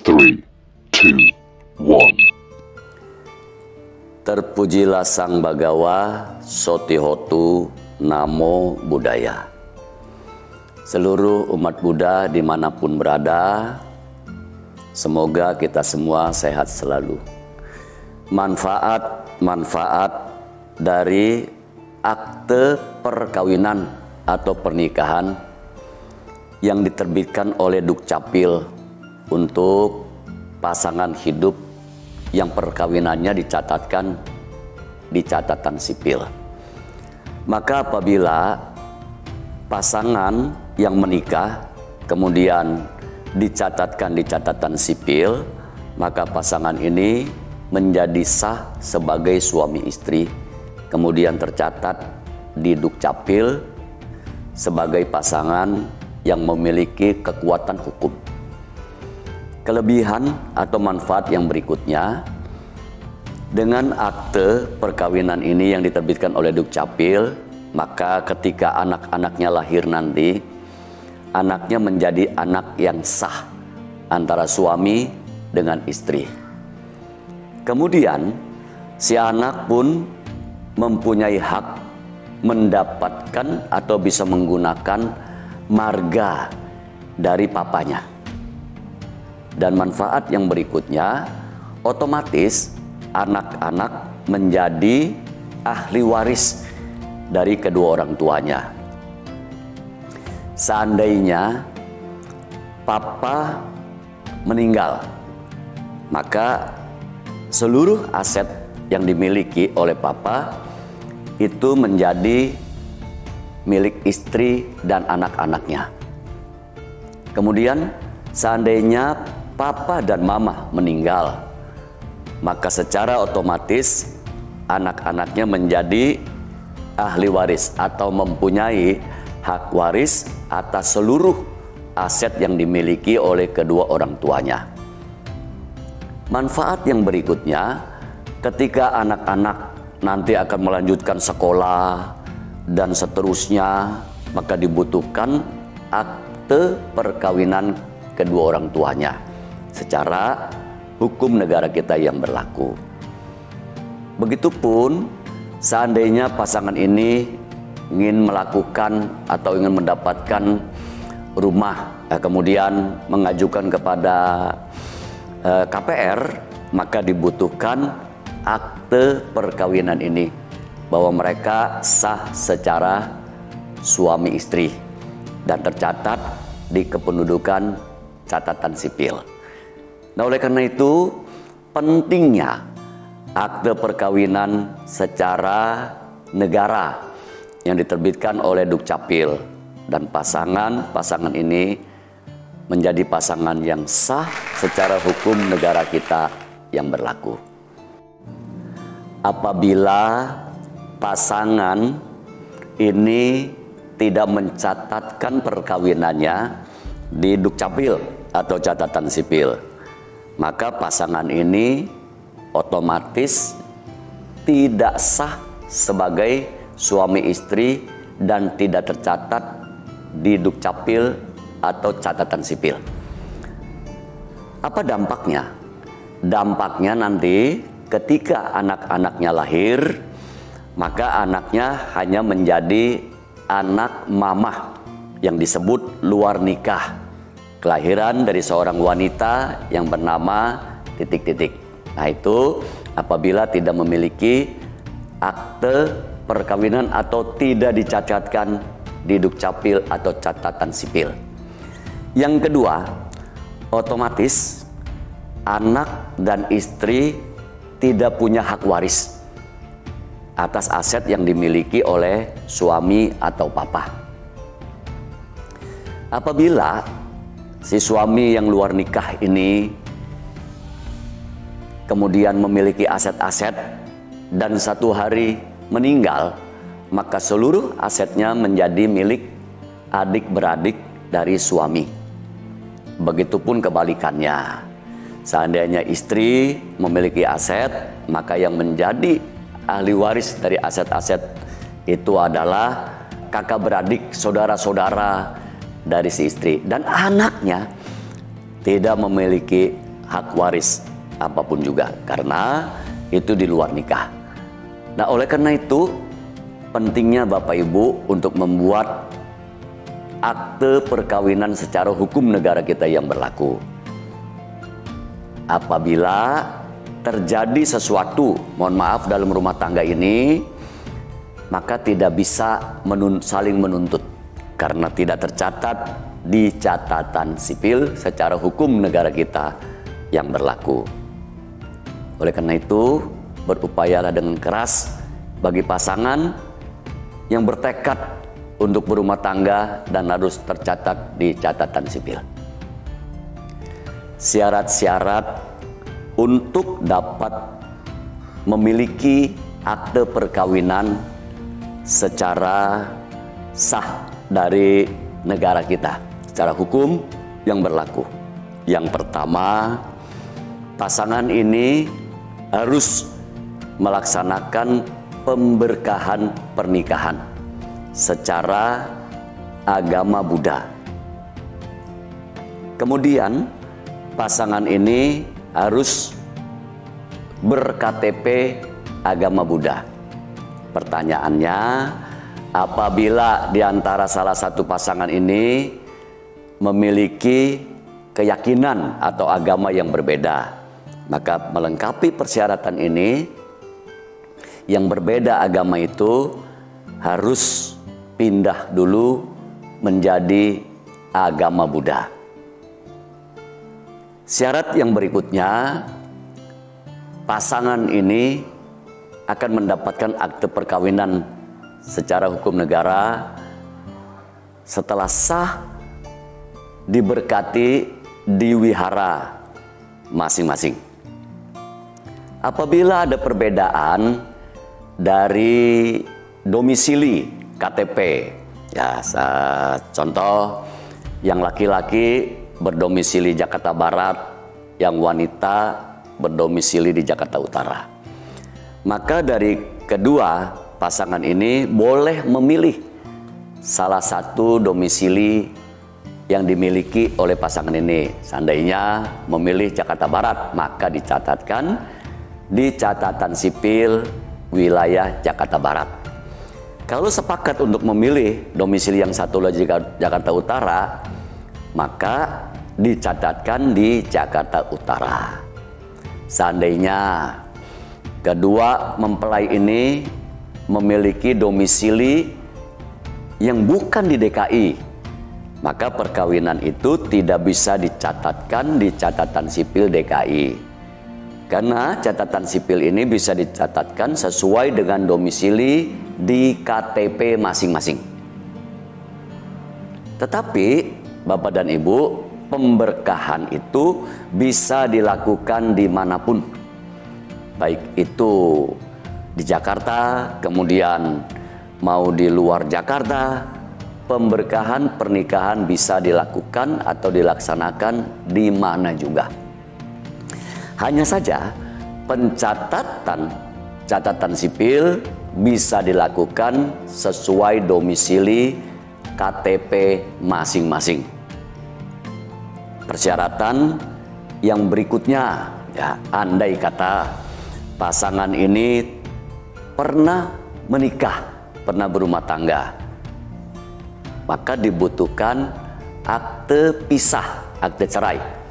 3, 2, 1. Terpujilah Sang Bagawa, Sotihotu, Namo Buddhaya. Seluruh umat Buddha dimanapun berada, semoga kita semua sehat selalu. Manfaat dari akte perkawinan atau pernikahan yang diterbitkan oleh Dukcapil untuk pasangan hidup yang perkawinannya dicatatkan di catatan sipil. Maka apabila pasangan yang menikah kemudian dicatatkan di catatan sipil, maka pasangan ini menjadi sah sebagai suami istri, kemudian tercatat di Dukcapil sebagai pasangan yang memiliki kekuatan hukum. Kelebihan atau manfaat yang berikutnya, dengan akte perkawinan ini yang diterbitkan oleh Dukcapil, maka ketika anak-anaknya lahir nanti, anaknya menjadi anak yang sah antara suami dengan istri. Kemudian si anak pun mempunyai hak mendapatkan atau bisa menggunakan marga dari papanya. Dan manfaat yang berikutnya, otomatis anak-anak menjadi ahli waris dari kedua orang tuanya. Seandainya papa meninggal, maka seluruh aset yang dimiliki oleh papa itu menjadi milik istri dan anak-anaknya. Kemudian seandainya papa dan mama meninggal, maka secara otomatis anak-anaknya menjadi ahli waris atau mempunyai hak waris atas seluruh aset yang dimiliki oleh kedua orang tuanya. Manfaat yang berikutnya, ketika anak-anak nanti akan melanjutkan sekolah dan seterusnya, maka dibutuhkan akte perkawinan kedua orang tuanya secara hukum negara kita yang berlaku. Begitupun seandainya pasangan ini ingin melakukan atau ingin mendapatkan rumah, kemudian mengajukan kepada KPR, maka dibutuhkan akte perkawinan ini bahwa mereka sah secara suami istri dan tercatat di kependudukan catatan sipil. Nah, oleh karena itu pentingnya akte perkawinan secara negara yang diterbitkan oleh Dukcapil, dan pasangan ini menjadi pasangan yang sah secara hukum negara kita yang berlaku. Apabila pasangan ini tidak mencatatkan perkawinannya di Dukcapil atau catatan sipil, maka pasangan ini otomatis tidak sah sebagai suami istri dan tidak tercatat di Dukcapil atau catatan sipil. Apa dampaknya? Dampaknya nanti ketika anak-anaknya lahir, maka anaknya hanya menjadi anak mamah yang disebut luar nikah, kelahiran dari seorang wanita yang bernama titik-titik. Nah, itu apabila tidak memiliki akte perkawinan atau tidak dicatatkan di Dukcapil atau catatan sipil. Yang kedua, otomatis anak dan istri tidak punya hak waris atas aset yang dimiliki oleh suami atau papa. Apabila si suami yang luar nikah ini kemudian memiliki aset-aset dan satu hari meninggal, maka seluruh asetnya menjadi milik adik-beradik dari suami. Begitupun kebalikannya. Seandainya istri memiliki aset, maka yang menjadi ahli waris dari aset-aset itu adalah kakak beradik, saudara-saudara dari si istri. Dan anaknya tidak memiliki hak waris apapun juga, karena itu di luar nikah. Nah, oleh karena itu pentingnya Bapak Ibu untuk membuat akte perkawinan secara hukum negara kita yang berlaku. Apabila terjadi sesuatu, mohon maaf, dalam rumah tangga ini, maka tidak bisa saling menuntut karena tidak tercatat di catatan sipil secara hukum negara kita yang berlaku. Oleh karena itu, berupayalah dengan keras bagi pasangan yang bertekad untuk berumah tangga dan harus tercatat di catatan sipil. Syarat-syarat untuk dapat memiliki akte perkawinan secara sah dari negara kita, secara hukum yang berlaku. Yang pertama, pasangan ini harus melaksanakan pemberkahan pernikahan secara agama Buddha. Kemudian pasangan ini harus ber-KTP agama Buddha. Pertanyaannya, apabila di antara salah satu pasangan ini memiliki keyakinan atau agama yang berbeda, maka melengkapi persyaratan ini, yang berbeda agama itu harus pindah dulu menjadi agama Buddha. Syarat yang berikutnya, pasangan ini akan mendapatkan akte perkawinan secara hukum negara setelah sah diberkati di wihara masing-masing. Apabila ada perbedaan dari domisili KTP, ya, contoh yang laki-laki berdomisili Jakarta Barat, yang wanita berdomisili di Jakarta Utara, maka dari kedua pasangan ini boleh memilih salah satu domisili yang dimiliki oleh pasangan ini. Seandainya memilih Jakarta Barat, maka dicatatkan di catatan sipil wilayah Jakarta Barat. Kalau sepakat untuk memilih domisili yang satu lagi Jakarta Utara, maka dicatatkan di Jakarta Utara. Seandainya kedua mempelai ini memiliki domisili yang bukan di DKI, maka perkawinan itu tidak bisa dicatatkan di catatan sipil DKI. Karena catatan sipil ini bisa dicatatkan sesuai dengan domisili di KTP masing-masing. Tetapi Bapak dan Ibu, pemberkahan itu bisa dilakukan dimanapun, baik itu di Jakarta, kemudian mau di luar Jakarta. Pemberkahan pernikahan bisa dilakukan atau dilaksanakan di mana juga. Hanya saja catatan sipil bisa dilakukan sesuai domisili KTP masing-masing. Persyaratan yang berikutnya, ya, andai kata pasangan ini pernah menikah, pernah berumah tangga, maka dibutuhkan akte pisah, akte cerai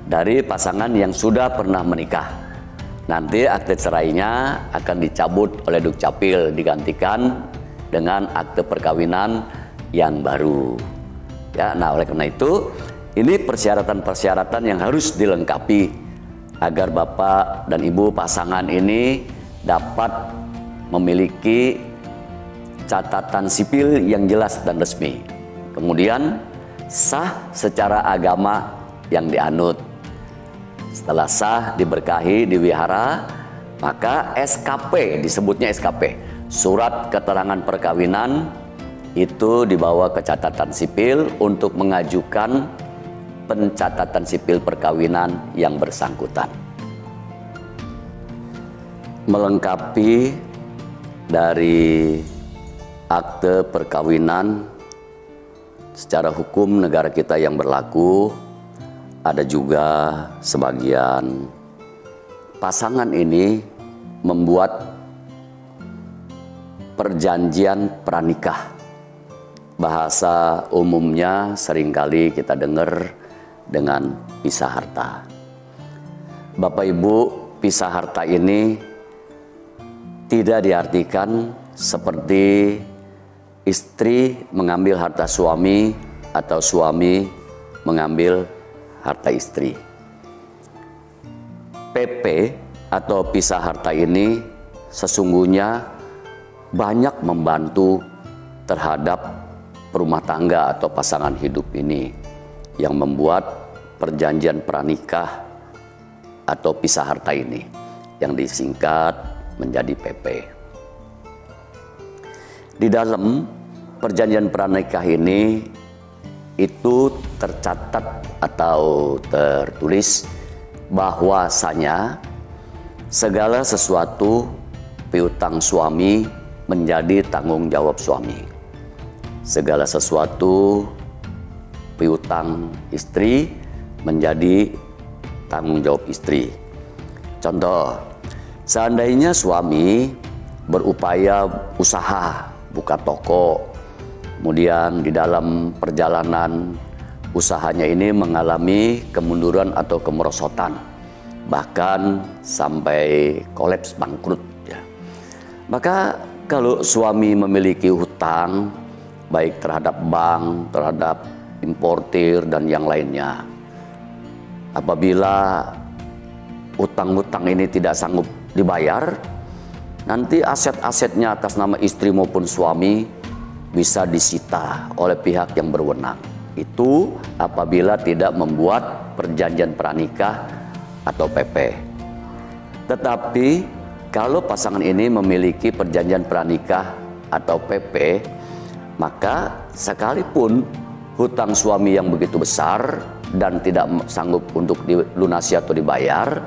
dari pasangan yang sudah pernah menikah. Nanti akte cerainya akan dicabut oleh Dukcapil, digantikan dengan akte perkawinan yang baru. Ya, nah oleh karena itu, ini persyaratan-persyaratan yang harus dilengkapi agar Bapak dan Ibu pasangan ini dapat memiliki catatan sipil yang jelas dan resmi. Kemudian sah secara agama yang dianut. Setelah sah diberkahi di wihara, maka SKP, disebutnya SKP, surat keterangan perkawinan, itu dibawa ke catatan sipil untuk mengajukan pencatatan sipil perkawinan yang bersangkutan. Melengkapi dari akte perkawinan secara hukum negara kita yang berlaku, ada juga sebagian pasangan ini membuat perjanjian pranikah. Bahasa umumnya seringkali kita dengar dengan pisah harta. Bapak Ibu, pisah harta ini tidak diartikan seperti istri mengambil harta suami atau suami mengambil harta istri. PP atau pisah harta ini sesungguhnya banyak membantu terhadap rumah tangga atau pasangan hidup ini yang membuat perjanjian pranikah atau pisah harta ini yang disingkat menjadi PP. Di dalam perjanjian pranikah ini itu tercatat atau tertulis bahwasanya segala sesuatu piutang suami menjadi tanggung jawab suami. Segala sesuatu piutang istri menjadi tanggung jawab istri. Contoh, seandainya suami berupaya usaha, buka toko, kemudian di dalam perjalanan usahanya ini mengalami kemunduran atau kemerosotan, bahkan sampai kolaps bangkrut, ya. Maka kalau suami memiliki hutang baik terhadap bank, terhadap importir dan yang lainnya, apabila utang-utang ini tidak sanggup dibayar, nanti aset-asetnya atas nama istri maupun suami bisa disita oleh pihak yang berwenang. Itu apabila tidak membuat perjanjian pranikah atau PP. Tetapi kalau pasangan ini memiliki perjanjian pranikah atau PP, maka sekalipun hutang suami yang begitu besar dan tidak sanggup untuk dilunasi atau dibayar,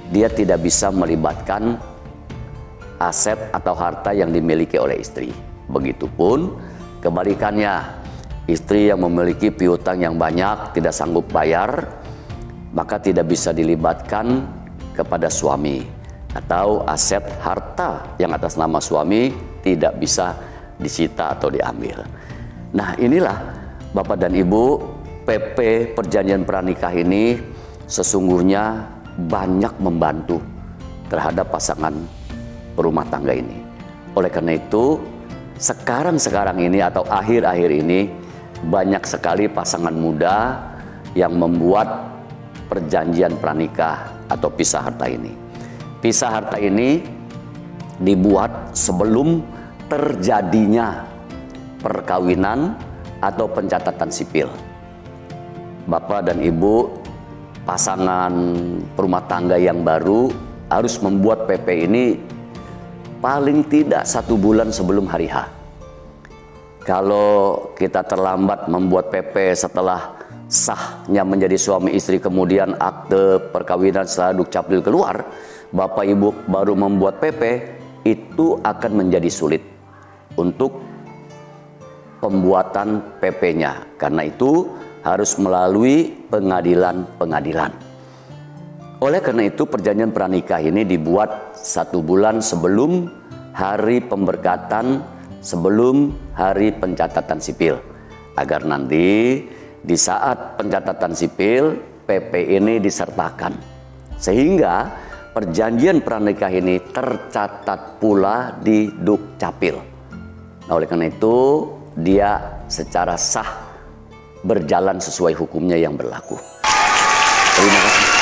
dia tidak bisa melibatkan aset atau harta yang dimiliki oleh istri. Begitupun kebalikannya, istri yang memiliki piutang yang banyak tidak sanggup bayar, maka tidak bisa dilibatkan kepada suami, atau aset harta yang atas nama suami tidak bisa disita atau diambil. Nah, inilah Bapak dan Ibu, PP perjanjian pranikah ini sesungguhnya banyak membantu terhadap pasangan berumah tangga ini. Oleh karena itu, sekarang ini atau akhir-akhir ini banyak sekali pasangan muda yang membuat perjanjian pranikah atau pisah harta ini. Pisah harta ini dibuat sebelum terjadinya perkawinan atau pencatatan sipil. Bapak dan Ibu, pasangan berumah tangga yang baru harus membuat PP ini paling tidak 1 bulan sebelum hari H. Kalau kita terlambat membuat PP setelah sahnya menjadi suami istri, kemudian akte perkawinan setelah Dukcapil keluar, Bapak Ibu baru membuat PP, itu akan menjadi sulit untuk pembuatan PP-nya. Karena itu harus melalui pengadilan-pengadilan. Oleh karena itu perjanjian pranikah ini dibuat 1 bulan sebelum hari pemberkatan, sebelum hari pencatatan sipil, agar nanti di saat pencatatan sipil PP ini disertakan, sehingga perjanjian pranikah ini tercatat pula di Dukcapil. Nah, oleh karena itu dia secara sah berjalan sesuai hukumnya yang berlaku. Terima kasih.